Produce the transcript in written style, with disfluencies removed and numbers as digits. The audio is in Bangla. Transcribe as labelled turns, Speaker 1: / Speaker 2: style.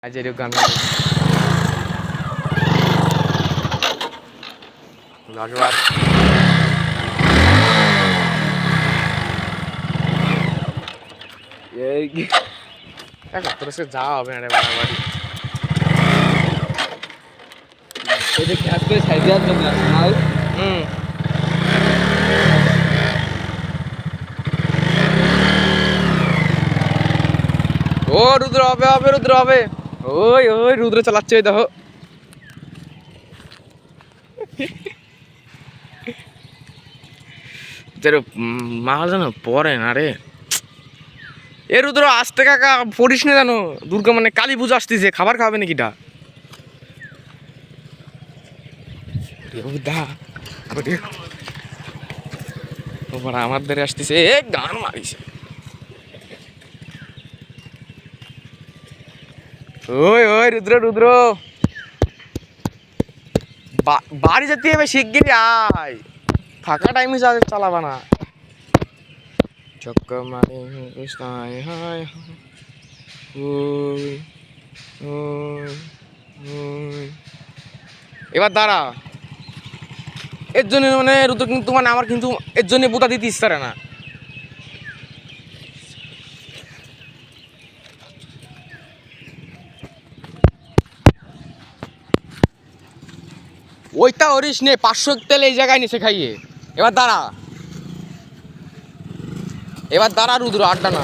Speaker 1: Jadi kami luar ये terus ke jauh benar benar
Speaker 2: এটা ক্যাশ করে সাইড দেওয়ার জন্য নাও
Speaker 1: ও রুদ্র হবে ওই ওই রুদ্র চালাচ্ছে ওই দেখো মাল জানো পরে না রে এ রুদ্র আসতে কাকা পড়িস না জানো দুর্গা মানে কালী পুজো আসতেছে খাবার খাবে নাকিটা আমার ধারে আসতেছে এ গান মারিস ওই ওই রুদ্র রুদ্র বাড়ি যেতে হবে শিগগিরই আয় ফাঁকা টাইমে চালাবা না চক্কর মারে কৃষ্ণায় হায় ওই ওই ওই এবার দাঁড়া এর জন্য মানে রুদ্র কিন্তু মানে আমার কিন্তু এর জন্য বোতা দিতে ইচ্ছা না ওইটা ওরিস নে 500 তেল এই জায়গায় নিচে খাইয়ে এবার দাঁড়া রুদ্র আড্ডা না